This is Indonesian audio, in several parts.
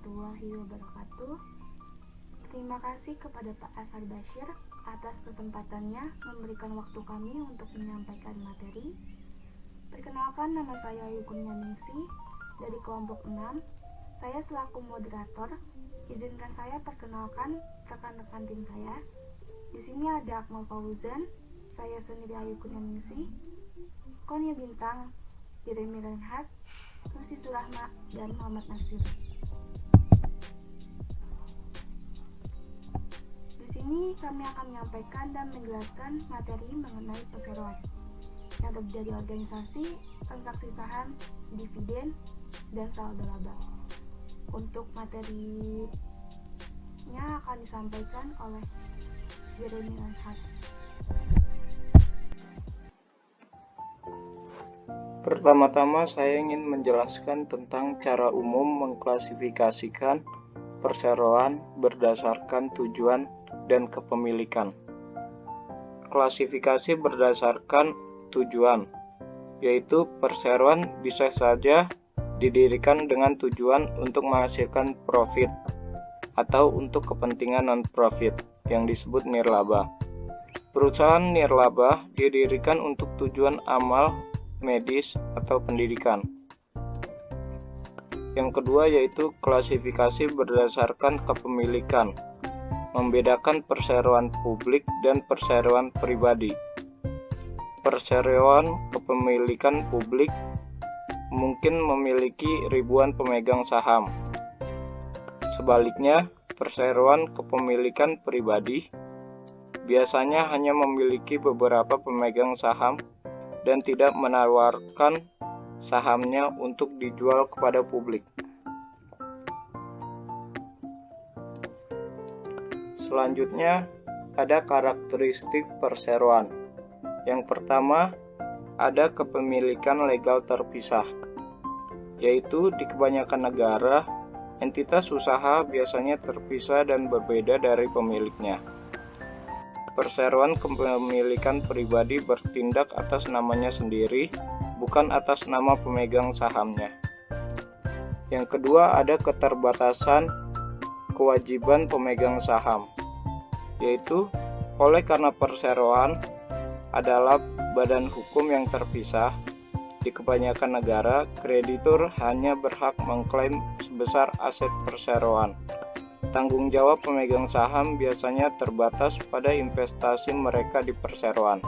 warahmatullahi wabarakatuh. Terima kasih kepada Pak Asar Bashir atas kesempatannya memberikan waktu kami untuk menyampaikan materi. Perkenalkan, nama saya Ayu Kurnianingsih dari kelompok 6. Saya selaku moderator. Izinkan saya perkenalkan rekan-rekan tim saya. Di sini ada Akmal Fauzan, saya sendiri Ayu Kurnianingsih, Konia Bintang, Jeremy Reinhardt, Lucy Surahma, dan Muhammad Nasir. Di sini kami akan menyampaikan dan menjelaskan materi mengenai perseroan yang terdiri dari organisasi, transaksi saham, dividen, dan saldo laba. Untuk materinya akan disampaikan oleh Jeremy Reinhardt. Pertama-tama saya ingin menjelaskan tentang cara umum mengklasifikasikan perseroan berdasarkan tujuan dan kepemilikan. Klasifikasi berdasarkan tujuan, yaitu perseroan bisa saja didirikan dengan tujuan untuk menghasilkan profit atau untuk kepentingan non-profit yang disebut nirlaba. Perusahaan nirlaba didirikan untuk tujuan amal, medis, atau pendidikan. Yang kedua yaitu klasifikasi berdasarkan kepemilikan, membedakan perseroan publik dan perseroan pribadi. Perseroan kepemilikan publik mungkin memiliki ribuan pemegang saham. Sebaliknya, perseroan kepemilikan pribadi biasanya hanya memiliki beberapa pemegang saham dan tidak menawarkan sahamnya untuk dijual kepada publik. Selanjutnya, ada karakteristik perseroan. Yang pertama, ada kepemilikan legal terpisah, yaitu di kebanyakan negara, entitas usaha biasanya terpisah dan berbeda dari pemiliknya. Perseroan kepemilikan pribadi bertindak atas namanya sendiri, bukan atas nama pemegang sahamnya. Yang kedua, ada keterbatasan kewajiban pemegang saham, yaitu oleh karena perseroan adalah badan hukum yang terpisah, di kebanyakan negara, kreditur hanya berhak mengklaim sebesar aset perseroan. Tanggung jawab pemegang saham biasanya terbatas pada investasi mereka di perseroan.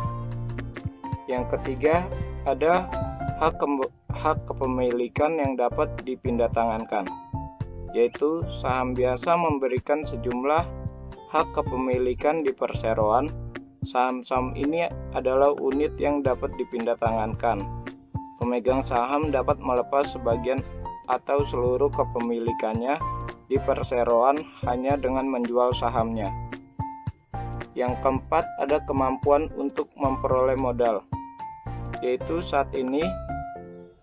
Yang ketiga, ada hak kepemilikan yang dapat dipindahtangankan, yaitu saham biasa memberikan sejumlah hak kepemilikan di perseroan. Saham-saham ini adalah unit yang dapat dipindahtangankan. Pemegang saham dapat melepas sebagian atau seluruh kepemilikannya di perseroan hanya dengan menjual sahamnya. Yang keempat, ada kemampuan untuk memperoleh modal, yaitu saat ini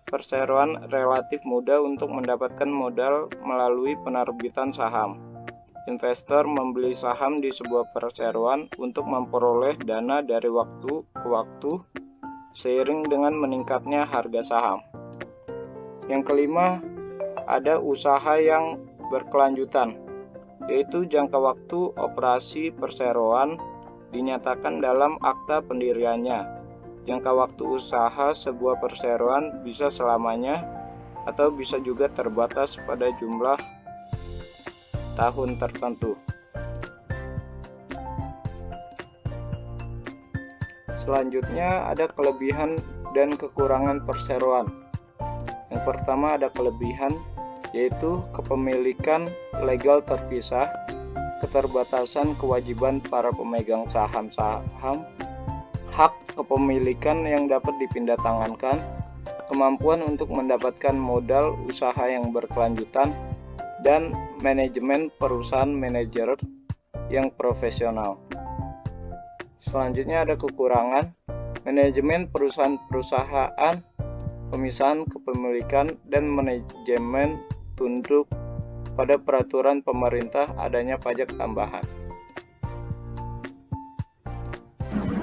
perseroan relatif mudah untuk mendapatkan modal melalui penerbitan saham. Investor membeli saham di sebuah perseroan untuk memperoleh dana dari waktu ke waktu seiring dengan meningkatnya harga saham. Yang kelima, ada usaha yang berkelanjutan, yaitu jangka waktu operasi perseroan dinyatakan dalam akta pendiriannya. Jangka waktu usaha sebuah perseroan bisa selamanya atau bisa juga terbatas pada jumlah tahun tertentu. Selanjutnya ada kelebihan dan kekurangan perseroan. Yang pertama ada kelebihan, yaitu kepemilikan legal terpisah, keterbatasan kewajiban para pemegang saham, hak kepemilikan yang dapat dipindahtangankan, kemampuan untuk mendapatkan modal usaha yang berkelanjutan, dan manajemen perusahaan manajer yang profesional. Selanjutnya ada kekurangan, manajemen perusahaan, pemisahan kepemilikan, dan manajemen tunduk pada peraturan pemerintah adanya pajak tambahan.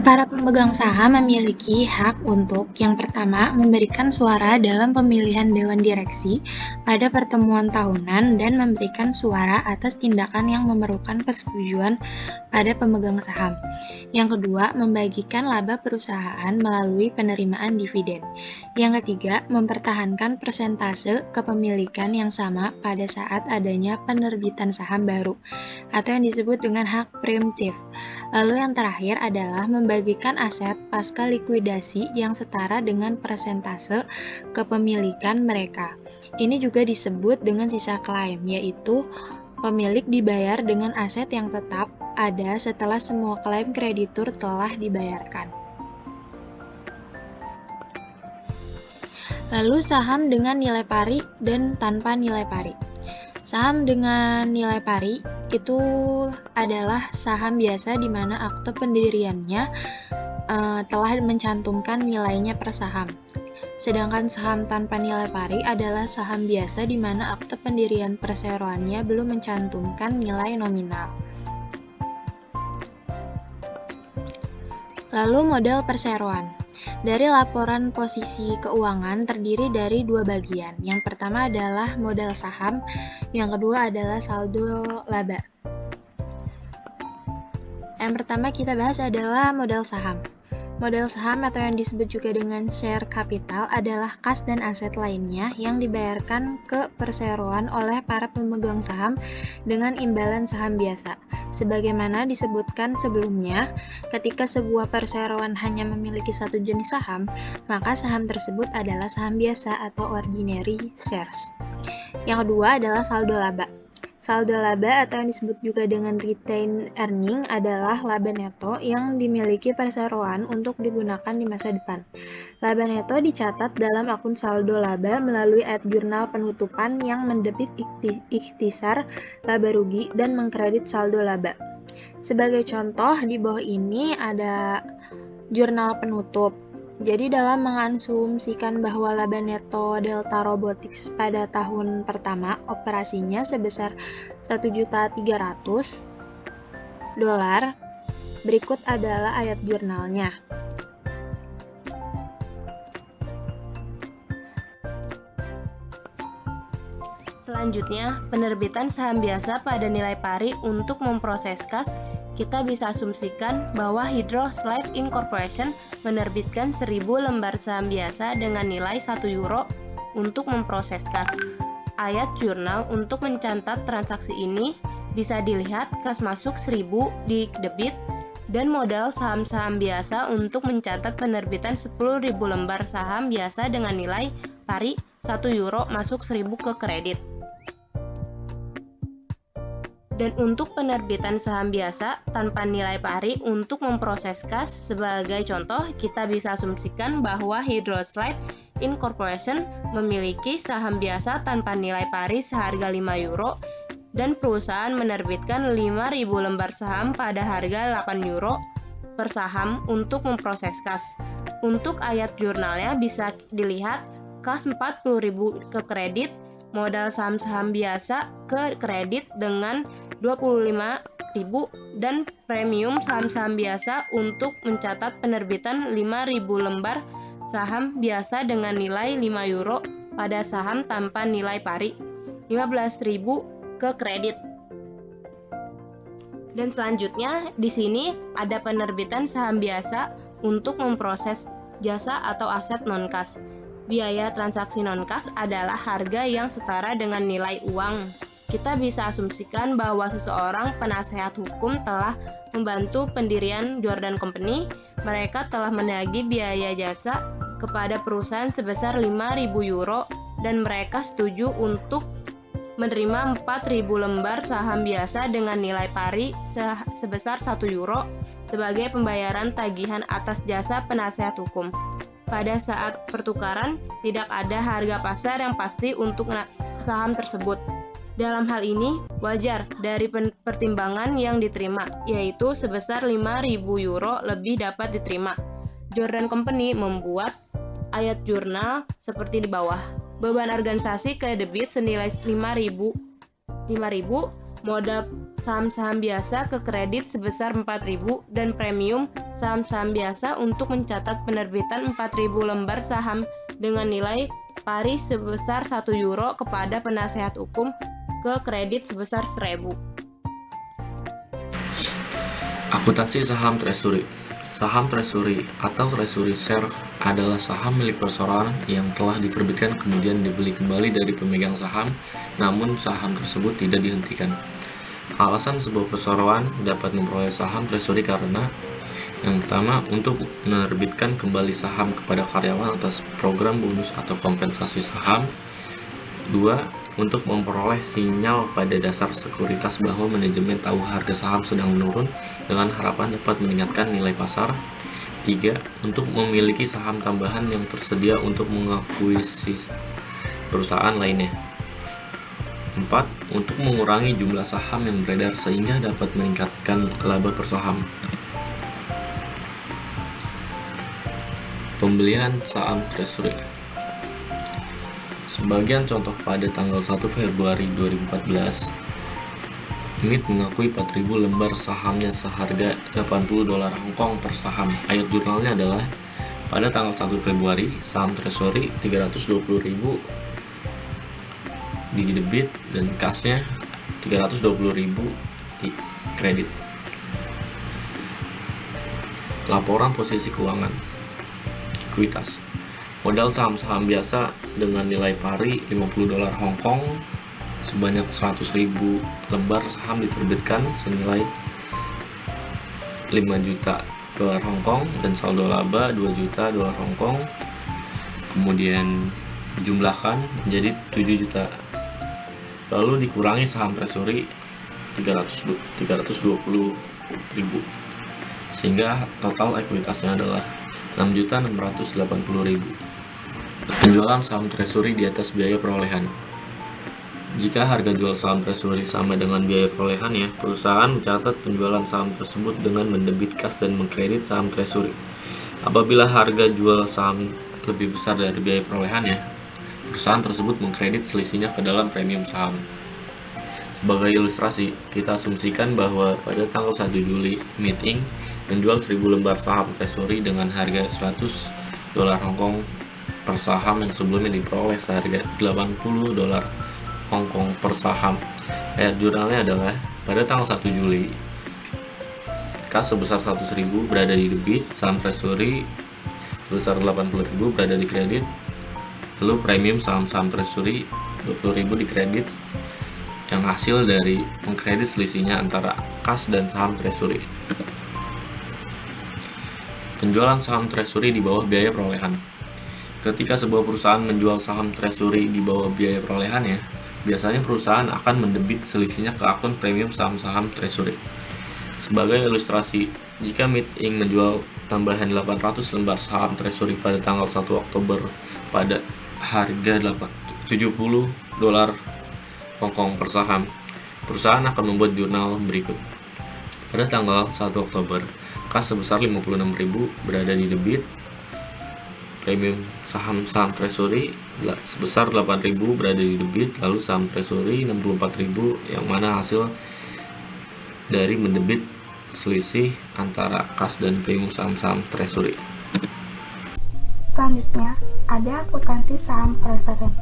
Para pemegang saham memiliki hak untuk, yang pertama, memberikan suara dalam pemilihan dewan direksi pada pertemuan tahunan dan memberikan suara atas tindakan yang memerlukan persetujuan pada pemegang saham. Yang kedua, membagikan laba perusahaan melalui penerimaan dividen. Yang ketiga, mempertahankan persentase kepemilikan yang sama pada saat adanya penerbitan saham baru, atau yang disebut dengan hak preemptif. Lalu yang terakhir adalah membagikan aset pasca likuidasi yang setara dengan persentase kepemilikan mereka. Ini juga disebut dengan sisa klaim, yaitu pemilik dibayar dengan aset yang tetap ada setelah semua klaim kreditur telah dibayarkan. Lalu saham dengan nilai pari dan tanpa nilai pari. Saham dengan nilai pari itu adalah saham biasa di mana akte pendiriannya telah mencantumkan nilainya per saham. Sedangkan saham tanpa nilai pari adalah saham biasa di mana akte pendirian perseroannya belum mencantumkan nilai nominal. Lalu model perseroan. Dari laporan posisi keuangan terdiri dari dua bagian. Yang pertama adalah modal saham, yang kedua adalah saldo laba. Yang pertama kita bahas adalah modal saham. Modal saham atau yang disebut juga dengan share capital adalah kas dan aset lainnya yang dibayarkan ke perseroan oleh para pemegang saham dengan imbalan saham biasa. Sebagaimana disebutkan sebelumnya, ketika sebuah perseroan hanya memiliki satu jenis saham, maka saham tersebut adalah saham biasa atau ordinary shares. Yang kedua adalah saldo laba. Saldo laba atau yang disebut juga dengan retained earning adalah laba neto yang dimiliki perseroan untuk digunakan di masa depan. Laba neto dicatat dalam akun saldo laba melalui ayat jurnal penutupan yang mendebit ikhtisar laba rugi dan mengkredit saldo laba. Sebagai contoh di bawah ini ada jurnal penutup. Jadi dalam mengasumsikan bahwa laba neto Delta Robotics pada tahun pertama operasinya sebesar $1.300.000, berikut adalah ayat jurnalnya. Selanjutnya, penerbitan saham biasa pada nilai pari untuk memproses kas. Kita bisa asumsikan bahwa Hydro Slide Incorporation menerbitkan 1000 lembar saham biasa dengan nilai €1 untuk memproses kas. Ayat jurnal untuk mencatat transaksi ini bisa dilihat kas masuk 1000 di debit dan modal saham-saham biasa untuk mencatat penerbitan 10.000 lembar saham biasa dengan nilai pari €1 masuk 1000 ke kredit. Dan untuk penerbitan saham biasa tanpa nilai pari untuk memproses kas, sebagai contoh kita bisa asumsikan bahwa Hydro Slide Incorporation memiliki saham biasa tanpa nilai pari seharga €5 dan perusahaan menerbitkan 5.000 lembar saham pada harga €8 per saham untuk memproses kas. Untuk ayat jurnalnya bisa dilihat kas 40.000 ke kredit, modal saham-saham biasa ke kredit dengan 25.000 dan premium saham-saham biasa untuk mencatat penerbitan 5.000 lembar saham biasa dengan nilai €5 pada saham tanpa nilai pari, 15.000 ke kredit. Dan selanjutnya di sini ada penerbitan saham biasa untuk memproses jasa atau aset non-kas. Biaya transaksi non-kas adalah harga yang setara dengan nilai uang. Kita bisa asumsikan bahwa seseorang penasehat hukum telah membantu pendirian Jordan Company. Mereka telah menagih biaya jasa kepada perusahaan sebesar €5.000 dan mereka setuju untuk menerima 4.000 lembar saham biasa dengan nilai pari sebesar €1 sebagai pembayaran tagihan atas jasa penasehat hukum. Pada saat pertukaran, tidak ada harga pasar yang pasti untuk saham tersebut. Dalam hal ini, wajar dari pertimbangan yang diterima, yaitu sebesar €5.000 lebih dapat diterima. Jordan Company membuat ayat jurnal seperti di bawah. Beban organisasi ke debit senilai 5.000, modal saham-saham biasa ke kredit sebesar 4.000 dan premium saham-saham biasa untuk mencatat penerbitan 4.000 lembar saham dengan nilai pari sebesar 1 euro kepada penasehat hukum ke kredit sebesar 1.000. Akuntansi saham treasury. Saham treasury atau treasury share adalah saham milik perseroan yang telah diterbitkan kemudian dibeli kembali dari pemegang saham, namun saham tersebut tidak dihentikan. Alasan sebuah perseroan dapat memperoleh saham treasury karena yang pertama, untuk menerbitkan kembali saham kepada karyawan atas program bonus atau kompensasi saham. 2. Untuk memperoleh sinyal pada dasar sekuritas bahwa manajemen tahu harga saham sedang menurun dengan harapan dapat meningkatkan nilai pasar. 3. Untuk memiliki saham tambahan yang tersedia untuk mengakuisisi perusahaan lainnya. 4. Untuk mengurangi jumlah saham yang beredar sehingga dapat meningkatkan laba per saham. Pembelian saham treasury. Sebagian contoh pada tanggal 1 Februari 2014, MIT mengakui 4.000 lembar sahamnya seharga $80 Hong Kong per saham. Ayat jurnalnya adalah pada tanggal 1 Februari, saham treasury 320.000 di debit dan kasnya 320.000 di kredit. Laporan posisi keuangan. Ekuitas. Modal saham-saham biasa dengan nilai pari $50 Hong Kong sebanyak 100.000 lembar saham diterbitkan senilai $5 juta Hong Kong dan saldo laba $2 juta Hong Kong. Kemudian jumlahkan menjadi 7 juta. Lalu dikurangi saham treasury 320.000 sehingga total ekuitasnya adalah 6.680.000. Penjualan saham treasury di atas biaya perolehan. Jika harga jual saham treasury sama dengan biaya perolehannya, perusahaan mencatat penjualan saham tersebut dengan mendebit kas dan mengkredit saham treasury. Apabila harga jual saham lebih besar dari biaya perolehannya, perusahaan tersebut mengkredit selisihnya ke dalam premium saham. Sebagai ilustrasi, kita asumsikan bahwa pada tanggal 1 Juli, MIT Inc. menjual 1.000 lembar saham treasury dengan harga $100 Hong Kong per saham yang sebelumnya diperoleh seharga $80 Hong Kong per saham. Ayat jurnalnya adalah pada tanggal 1 Juli, kas sebesar 100.000 berada di debit, saham treasury sebesar 80.000 berada di kredit, lalu premium saham-saham treasury 20.000 di kredit, yang hasil dari mengkredit selisihnya antara kas dan saham treasury. Penjualan saham treasury di bawah biaya perolehan. Ketika sebuah perusahaan menjual saham treasury di bawah biaya perolehannya, biasanya perusahaan akan mendebit selisihnya ke akun premium saham-saham treasury. Sebagai ilustrasi, jika MIT Inc. menjual tambahan 800 lembar saham treasury pada tanggal 1 Oktober pada harga $70 Hong Kong per saham, perusahaan akan membuat jurnal berikut. Pada tanggal 1 Oktober, kas sebesar 56.000 berada di debit, premium saham-saham treasury sebesar 8.000 berada di debit, lalu saham treasury 64.000 yang mana hasil dari mendebit selisih antara kas dan premium saham-saham treasury. Selanjutnya, ada akuntansi saham preferen.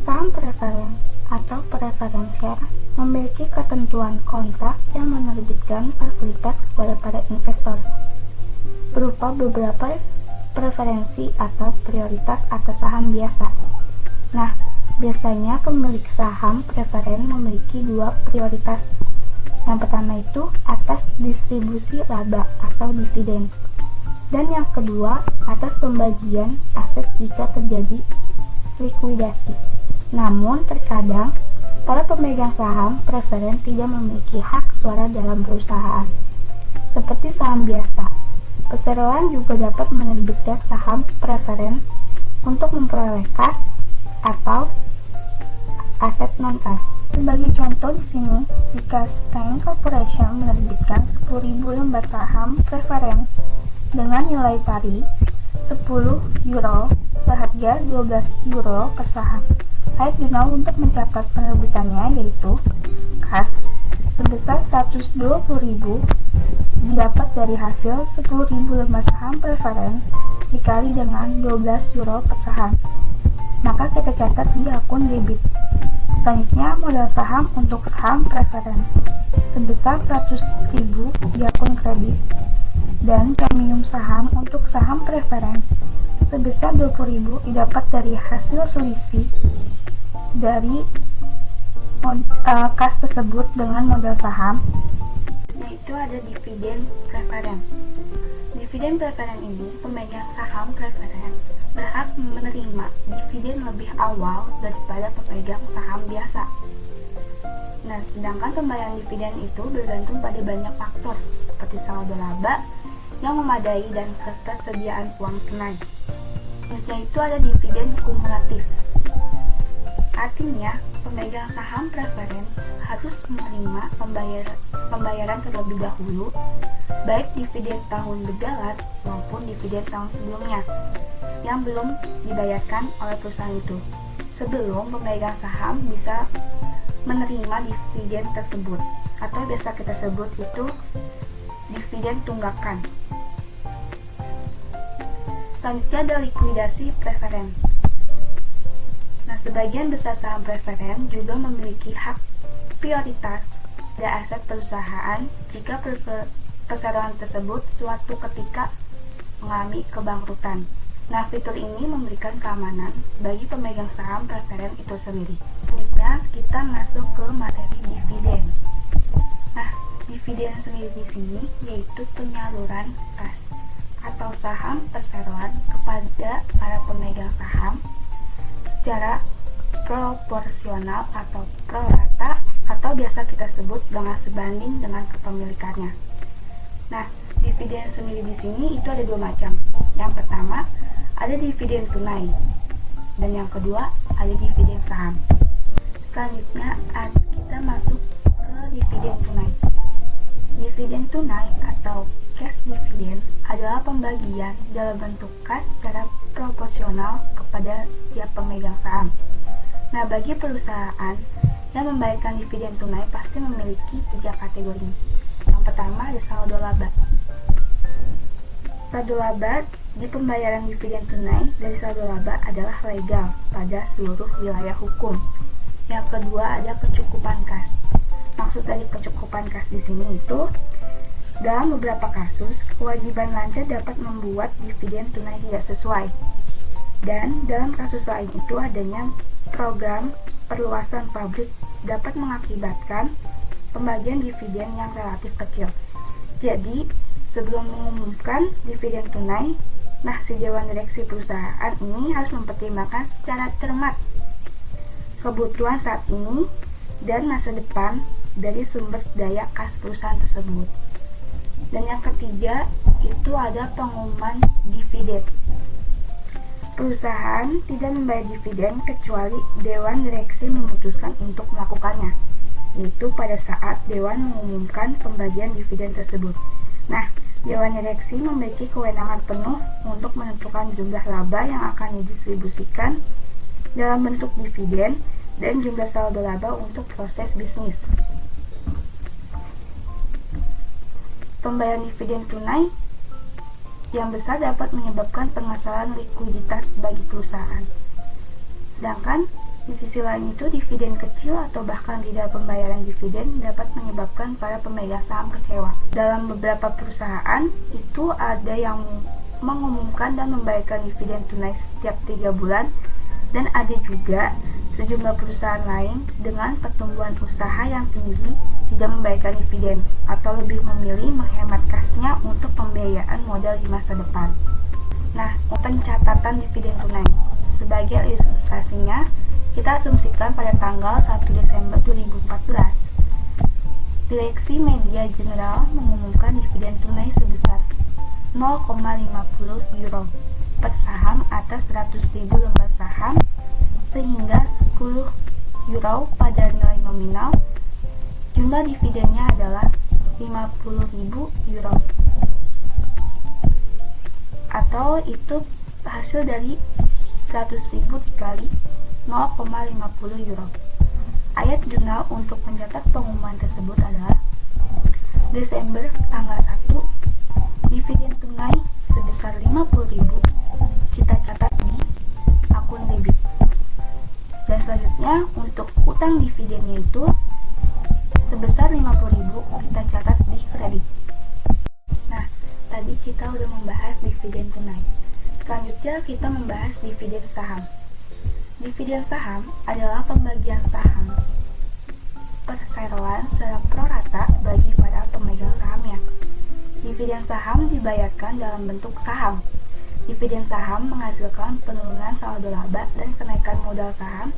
Saham preferen atau preference share memiliki ketentuan kontrak yang menerbitkan fasilitas kepada para investor berupa beberapa preferensi atau prioritas atas saham biasa. Nah, biasanya pemilik saham preferen memiliki dua prioritas. Yang pertama itu atas distribusi laba atau dividen, dan yang kedua atas pembagian aset jika terjadi likuidasi. Namun, terkadang para pemegang saham preferen tidak memiliki hak suara dalam perusahaan. Seperti saham biasa, perseroan juga dapat menerbitkan saham preferen untuk memperoleh kas atau aset non-kas. Sebagai contoh di sini, jika Stein Corporation menerbitkan 10.000 lembar saham preferen dengan nilai pari €10 seharga €12 per saham. Ayat jurnal untuk mencatat penerbitannya yaitu kas sebesar 120.000 didapat dari hasil 10.000 lembar saham preferen dikali dengan 12 euro per saham. Maka kita catat di akun debit. Selanjutnya modal saham untuk saham preferen sebesar 100.000 di akun kredit dan premium saham untuk saham preferen sebesar 20.000 didapat dari hasil selisih dari kas tersebut dengan modal saham, yaitu ada dividen preferen. Dividen preferen ini pemegang saham preferen berhak menerima dividen lebih awal daripada pemegang saham biasa. Nah, sedangkan pembayaran dividen itu bergantung pada banyak faktor seperti saldo laba yang memadai dan ketersediaan uang tunai. Selanjutnya itu ada dividen kumulatif. Artinya, pemegang saham preferen harus menerima pembayaran terlebih dahulu, baik dividen tahun berjalan maupun dividen tahun sebelumnya, yang belum dibayarkan oleh perusahaan itu, sebelum pemegang saham bisa menerima dividen tersebut, atau biasa kita sebut itu dividen tunggakan. Selanjutnya ada likuidasi preferen. Nah, sebagian besar saham preferen juga memiliki hak prioritas pada aset perusahaan jika perseroan tersebut suatu ketika mengalami kebangkrutan. Nah, fitur ini memberikan keamanan bagi pemegang saham preferen itu sendiri. Selanjutnya, kita masuk ke materi dividen. Nah, dividen sendiri di sini yaitu penyaluran kas atau saham perseroan kepada para pemegang saham secara proporsional atau pro rata, atau biasa kita sebut dengan sebanding dengan kepemilikannya. Nah, dividen sendiri di sini itu ada dua macam. Yang pertama ada dividen tunai, dan yang kedua ada dividen saham. Selanjutnya kita masuk ke dividen tunai. Dividen tunai atau cash dividend adalah pembagian dalam bentuk kas secara proporsional kepada setiap pemegang saham. Nah, bagi perusahaan yang membayarkan dividen tunai pasti memiliki 3 kategori. Yang pertama ada saldo laba. Saldo laba di pembayaran dividen tunai dari saldo laba adalah legal pada seluruh wilayah hukum. Yang kedua ada kecukupan kas. Maksud dari kecukupan kas di sini itu dalam beberapa kasus kewajiban lancar dapat membuat dividen tunai tidak sesuai. Dan dalam kasus lain itu adanya program perluasan pabrik dapat mengakibatkan pembagian dividen yang relatif kecil. Jadi, sebelum mengumumkan dividen tunai, nah si dewan direksi perusahaan ini harus mempertimbangkan secara cermat kebutuhan saat ini dan masa depan dari sumber daya kas perusahaan tersebut. Dan yang ketiga itu ada pengumuman dividen. Perusahaan tidak membayar dividen kecuali dewan direksi memutuskan untuk melakukannya, yaitu pada saat dewan mengumumkan pembagian dividen tersebut. Nah, dewan direksi memiliki kewenangan penuh untuk menentukan jumlah laba yang akan didistribusikan dalam bentuk dividen dan jumlah saldo laba untuk proses bisnis. Pembayaran dividen tunai yang besar dapat menyebabkan permasalahan likuiditas bagi perusahaan. Sedangkan di sisi lain itu dividen kecil atau bahkan tidak pembayaran dividen dapat menyebabkan para pemegang saham kecewa. Dalam beberapa perusahaan itu ada yang mengumumkan dan membayarkan dividen tunai setiap 3 bulan, dan ada juga sejumlah perusahaan lain dengan pertumbuhan usaha yang tinggi tidak membayarkan dividen atau lebih memilih menghemat kasnya untuk pembiayaan modal di masa depan. Nah, pencatatan dividen tunai. Sebagai ilustrasinya, kita asumsikan pada tanggal 1 Desember 2014, Direksi Media General mengumumkan dividen tunai sebesar 0,50 euro per saham atas 100.000 lembar saham, sehingga 10 euro pada nilai nominal. Jumlah dividennya adalah 50.000 euro, atau itu hasil dari 100.000 dikali 0,50 euro. Ayat jurnal untuk mencatat pengumuman tersebut adalah Desember tanggal 1, dividen tunai sebesar 50.000 kita catat di akun debit. Dan selanjutnya untuk utang dividennya itu sebesar 50.000 kita catat di kredit. Nah, tadi kita udah membahas dividen tunai. Selanjutnya kita membahas dividen saham. Dividen saham adalah pembagian saham perseroan secara prorata bagi para pemegang sahamnya. Dividen saham dibayarkan dalam bentuk saham. Dividen saham menghasilkan penurunan saldo laba dan kenaikan modal saham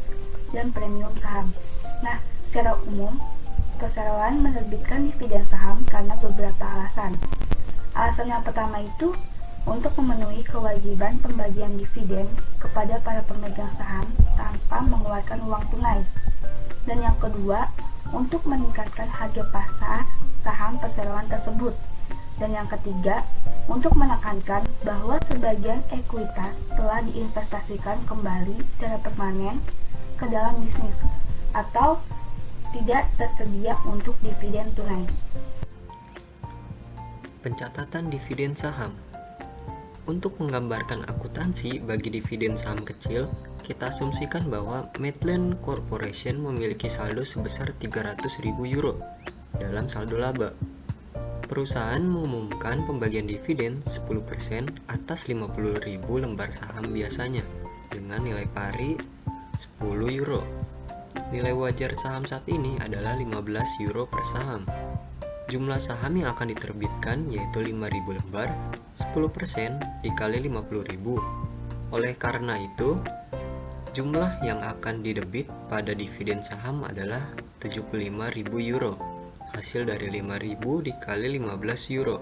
dan premium saham. Nah, secara umum, perseroan menerbitkan dividen saham karena beberapa alasan. Alasan yang pertama itu untuk memenuhi kewajiban pembagian dividen kepada para pemegang saham tanpa mengeluarkan uang tunai. Dan yang kedua, untuk meningkatkan harga pasar saham perseroan tersebut. Dan yang ketiga, untuk menekankan bahwa sebagian ekuitas telah diinvestasikan kembali secara permanen ke dalam bisnis atau tidak tersedia untuk dividen tunai. Pencatatan dividen saham. Untuk menggambarkan akuntansi bagi dividen saham kecil, kita asumsikan bahwa Medland Corporation memiliki saldo sebesar 300.000 euro dalam saldo laba. Perusahaan mengumumkan pembagian dividen 10% atas 50.000 lembar saham biasanya dengan nilai pari 10 euro. Nilai wajar saham saat ini adalah 15 euro per saham. Jumlah saham yang akan diterbitkan yaitu 5.000 lembar, 10% dikali 50.000. Oleh karena itu, jumlah yang akan didebit pada dividen saham adalah 75.000 euro. Hasil dari 5.000 dikali 15 euro.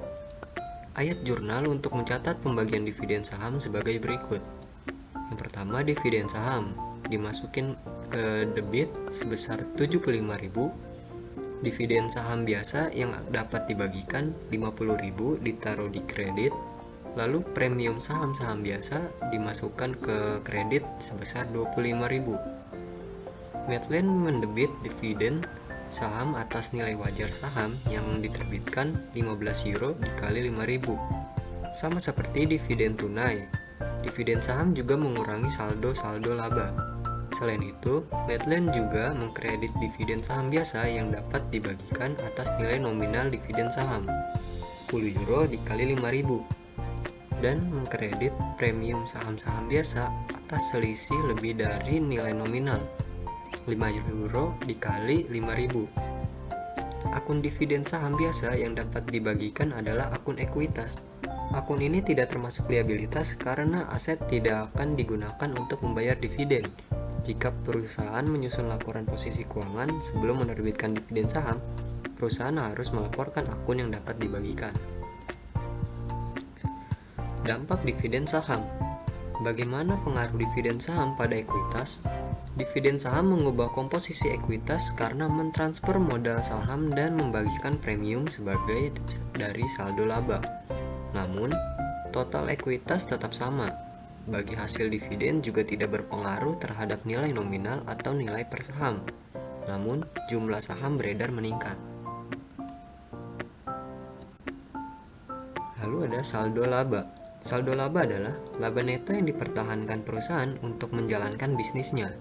Ayat jurnal untuk mencatat pembagian dividen saham sebagai berikut. Yang pertama, dividen saham dimasukin ke debit sebesar 75.000. Dividen saham biasa yang dapat dibagikan 50.000 ditaruh di kredit. Lalu premium saham-saham biasa dimasukkan ke kredit sebesar 25.000. Medland mendebit dividen saham atas nilai wajar saham yang diterbitkan 15 euro dikali 5.000. Sama seperti dividen tunai, dividen saham juga mengurangi saldo laba. Selain itu, Medland juga mengkredit dividen saham biasa yang dapat dibagikan atas nilai nominal dividen saham 10 euro dikali 5.000 dan mengkredit premium saham-saham biasa atas selisih lebih dari nilai nominal 5 euro dikali 5.000. Akun dividen saham biasa yang dapat dibagikan adalah akun ekuitas. Akun ini tidak termasuk liabilitas karena aset tidak akan digunakan untuk membayar dividen. Jika perusahaan menyusun laporan posisi keuangan sebelum menerbitkan dividen saham, perusahaan harus melaporkan akun yang dapat dibagikan. Dampak dividen saham. Bagaimana pengaruh dividen saham pada ekuitas? Dividen saham mengubah komposisi ekuitas karena mentransfer modal saham dan membagikan premium sebagai dari saldo laba. Namun, total ekuitas tetap sama. Bagi hasil dividen juga tidak berpengaruh terhadap nilai nominal atau nilai per saham. Namun, jumlah saham beredar meningkat. Lalu ada saldo laba. Saldo laba adalah laba neto yang dipertahankan perusahaan untuk menjalankan bisnisnya.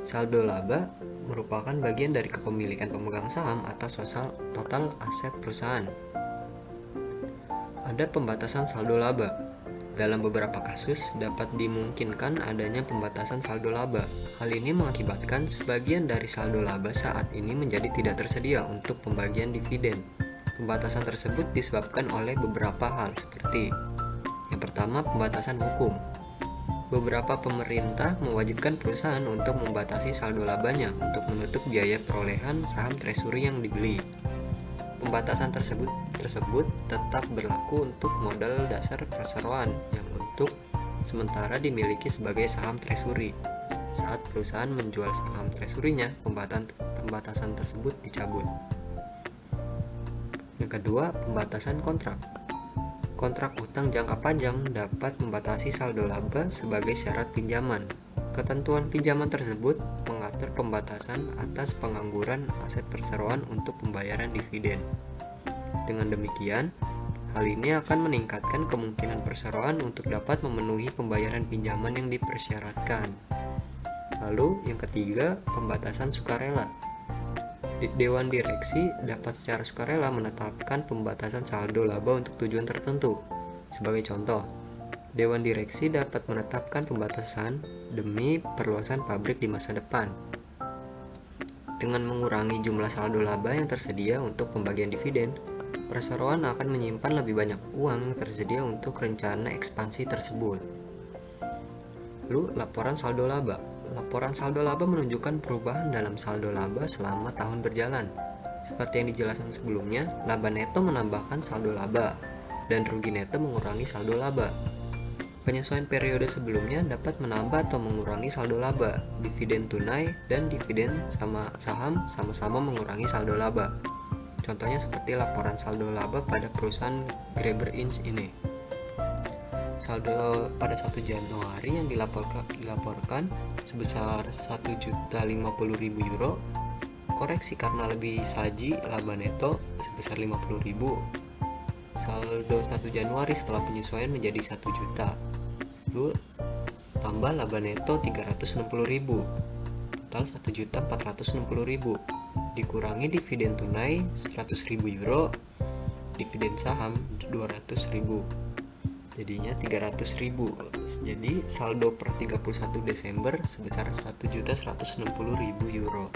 Saldo laba merupakan bagian dari kepemilikan pemegang saham atas total aset perusahaan. Ada pembatasan saldo laba. Dalam beberapa kasus, dapat dimungkinkan adanya pembatasan saldo laba. Hal ini mengakibatkan sebagian dari saldo laba saat ini menjadi tidak tersedia untuk pembagian dividen. Pembatasan tersebut disebabkan oleh beberapa hal seperti: yang pertama, pembatasan hukum. Beberapa pemerintah mewajibkan perusahaan untuk membatasi saldo labanya untuk menutup biaya perolehan saham treasury yang dibeli. Pembatasan tersebut tetap berlaku untuk modal dasar perseroan yang untuk sementara dimiliki sebagai saham treasury. Saat perusahaan menjual saham treasury-nya, pembatasan tersebut dicabut. Yang kedua, pembatasan kontrak. Kontrak utang jangka panjang dapat membatasi saldo laba sebagai syarat pinjaman. Ketentuan pinjaman tersebut mengatur pembatasan atas pengangguran aset perseroan untuk pembayaran dividen. Dengan demikian, hal ini akan meningkatkan kemungkinan perseroan untuk dapat memenuhi pembayaran pinjaman yang dipersyaratkan. Lalu, yang ketiga, pembatasan sukarela. Dewan Direksi dapat secara sukarela menetapkan pembatasan saldo laba untuk tujuan tertentu. Sebagai contoh, Dewan Direksi dapat menetapkan pembatasan demi perluasan pabrik di masa depan. Dengan mengurangi jumlah saldo laba yang tersedia untuk pembagian dividen, perseroan akan menyimpan lebih banyak uang yang tersedia untuk rencana ekspansi tersebut. Lalu, laporan saldo laba. Laporan saldo laba menunjukkan perubahan dalam saldo laba selama tahun berjalan. Seperti yang dijelaskan sebelumnya, laba neto menambahkan saldo laba, dan rugi neto mengurangi saldo laba. Penyesuaian periode sebelumnya dapat menambah atau mengurangi saldo laba. Dividen tunai dan dividen saham sama-sama mengurangi saldo laba. Contohnya seperti laporan saldo laba pada perusahaan Graeber Inc. ini. Saldo pada 1 Januari yang dilaporkan sebesar 1.050.000 euro. Koreksi karena lebih saji laba neto sebesar 50.000. Saldo 1 Januari setelah penyesuaian menjadi 1 juta. Lalu tambah laba neto 360.000. Total 1.460.000. Dikurangi dividen tunai 100.000 euro, dividen saham 200.000. Jadinya 300.000. Jadi saldo per 31 Desember sebesar 1.160.000 euro.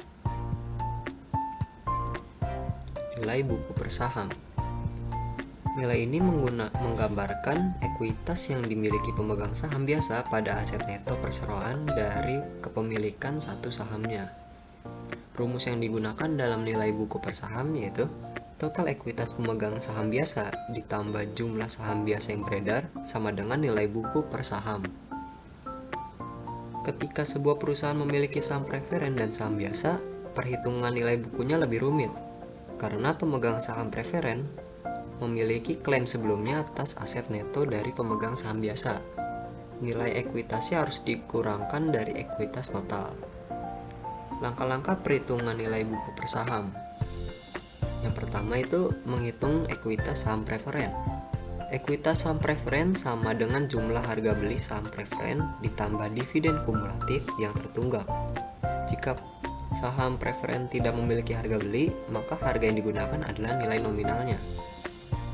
Nilai buku per saham. Nilai ini menggambarkan ekuitas yang dimiliki pemegang saham biasa pada aset neto perseroan dari kepemilikan satu sahamnya. Rumus yang digunakan dalam nilai buku per saham yaitu total ekuitas pemegang saham biasa ditambah jumlah saham biasa yang beredar sama dengan nilai buku per saham. Ketika sebuah perusahaan memiliki saham preferen dan saham biasa, perhitungan nilai bukunya lebih rumit karena pemegang saham preferen memiliki klaim sebelumnya atas aset neto dari pemegang saham biasa. Nilai ekuitasnya harus dikurangkan dari ekuitas total. Langkah-langkah perhitungan nilai buku per saham. Yang pertama itu menghitung ekuitas saham preferen. Ekuitas saham preferen sama dengan jumlah harga beli saham preferen ditambah dividen kumulatif yang tertunggak. Jika saham preferen tidak memiliki harga beli, maka harga yang digunakan adalah nilai nominalnya.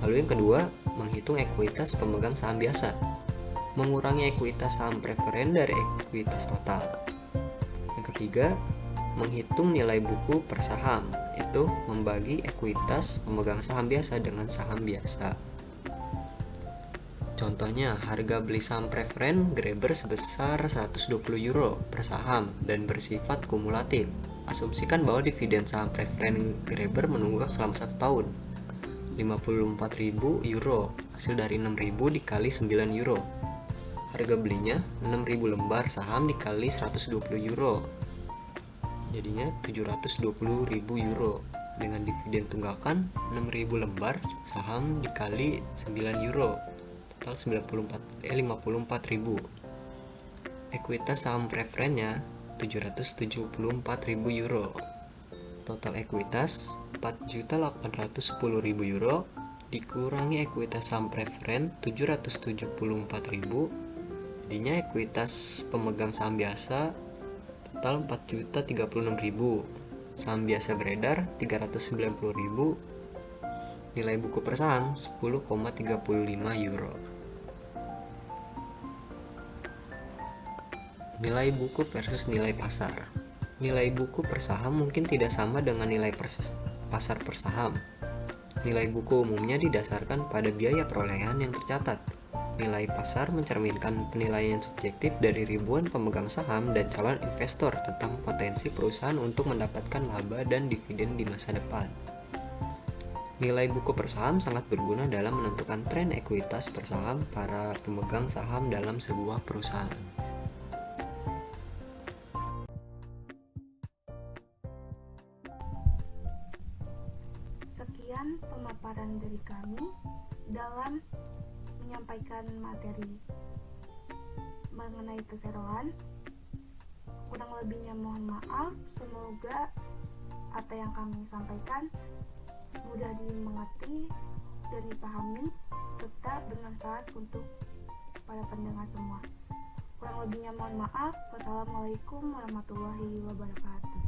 Lalu yang kedua, menghitung ekuitas pemegang saham biasa. Mengurangi ekuitas saham preferen dari ekuitas total. Yang ketiga, menghitung nilai buku per saham, yaitu membagi ekuitas pemegang saham biasa dengan saham biasa. Contohnya, harga beli saham preferen Graeber sebesar 120 euro per saham dan bersifat kumulatif. Asumsikan bahwa dividen saham preferen Graeber menunggak selama 1 tahun. 54.000 euro, hasil dari 6.000 dikali 9 euro. Harga belinya 6.000 lembar saham dikali 120 euro. Jadinya 720.000 euro. Dengan dividen tunggakan 6.000 lembar saham dikali 9 euro. Total 54.000. Ekuitas saham preferennya 774.000 euro. Total ekuitas 4.810.000 euro dikurangi ekuitas saham preferen 774.000, jadinya ekuitas pemegang saham biasa total 4.036.000, saham biasa beredar 390.000, nilai buku per saham 10,35 euro. Nilai buku versus nilai pasar. Nilai buku per saham mungkin tidak sama dengan nilai pasar per saham. Nilai buku umumnya didasarkan pada biaya perolehan yang tercatat. Nilai pasar mencerminkan penilaian subjektif dari ribuan pemegang saham dan calon investor tentang potensi perusahaan untuk mendapatkan laba dan dividen di masa depan. Nilai buku per saham sangat berguna dalam menentukan tren ekuitas per saham para pemegang saham dalam sebuah perusahaan. Sekian pemaparan dari kami dalam menyampaikan materi mengenai perseroan. Kurang lebihnya mohon maaf. Semoga apa yang kami sampaikan mudah dimengerti dan dipahami serta bermanfaat untuk para pendengar semua. Kurang lebihnya mohon maaf. Wassalamualaikum warahmatullahi wabarakatuh.